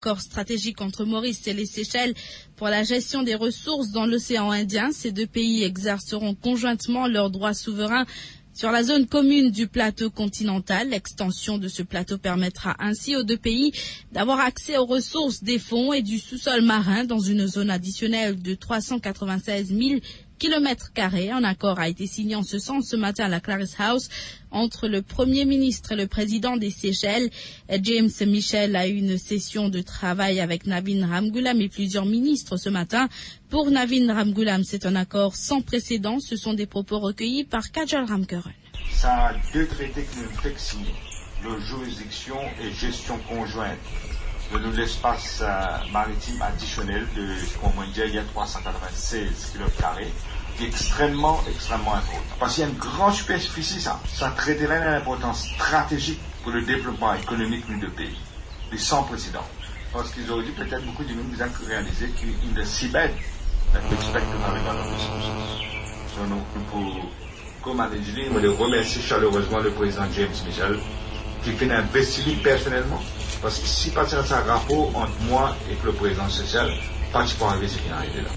accord stratégique entre Maurice et les Seychelles pour la gestion des ressources dans l'océan Indien. Ces deux pays exerceront conjointement leurs droits souverains sur la zone commune du plateau continental. L'extension de ce plateau permettra ainsi aux deux pays d'avoir accès aux ressources des fonds et du sous-sol marin dans une zone additionnelle de 396 000 km². Un accord a été signé en ce sens ce matin à la Claris House entre le Premier ministre et le président des Seychelles. James Michel a eu une session de travail avec Navin Ramgoolam et plusieurs ministres ce matin. Pour Navin Ramgoolam, c'est un accord sans précédent. Ce sont des propos recueillis par Kajal Ramkaran. Ça a deux traités qui nous fait signer, de juridiction et gestion conjointe de l'espace maritime additionnel de il y a 396 km², qui est extrêmement important. Parce qu'il y a une grande superficie, ça traiterait une importance stratégique pour le développement économique de nos deux pays, et sans précédent. Parce qu'ils auraient dit peut-être beaucoup de nous ont réalisé qu'il est si bête d'expecter avec la ressources. Donc, comme a dit, je voulais remercier chaleureusement le président James Michel, qui fait investir personnellement. Parce que si pas un rapport entre moi et le président social, pas de pas arriver ce qui est arrivé là.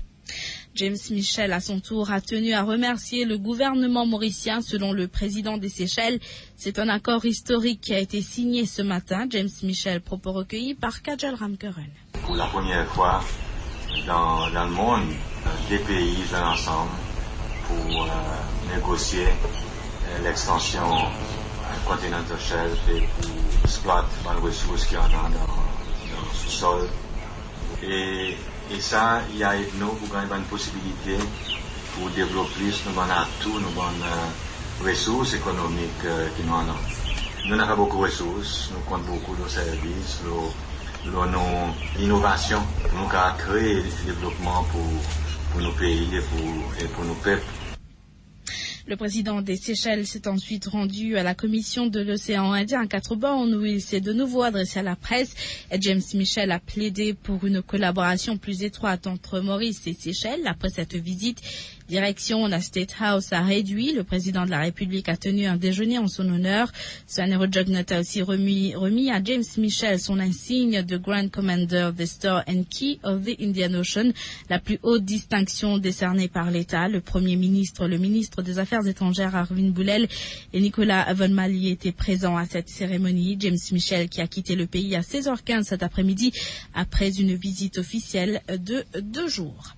James Michel, à son tour, a tenu à remercier le gouvernement mauricien. Selon le président des Seychelles, c'est un accord historique qui a été signé ce matin. James Michel, propos recueillis par Kajal Ramkaran. Pour la première fois dans le monde, des pays viennent ensemble pour négocier l'extension continental shelf et pour exploiter les ressources qu'il y en a dans le sous-sol. Et ça, il y a nous pour gagner une possibilité pour développer plus nos bons atouts, nos bonnes ressources économiques qui nous en ont. Nous n'avons pas beaucoup de ressources, nous comptons beaucoup de services, nos innovations. Nous avons créé le développement pour nos pays et pour nos peuples. Le président des Seychelles s'est ensuite rendu à la commission de l'océan Indien à 4 bornes où il s'est de nouveau adressé à la presse. James Michel a plaidé pour une collaboration plus étroite entre Maurice et Seychelles. Après cette visite, direction la State House a réduit. Le président de la République a tenu un déjeuner en son honneur. Swanero Jugnet a aussi remis à James Michel son insigne de Grand Commander of the Star and Key of the Indian Ocean, la plus haute distinction décernée par l'État. Le Premier ministre, le ministre des Affaires étrangères Arvind Boulel et Nicolas Avonmali étaient présents à cette cérémonie. James Michel qui a quitté le pays à 16h15 cet après-midi après une visite officielle de 2 jours.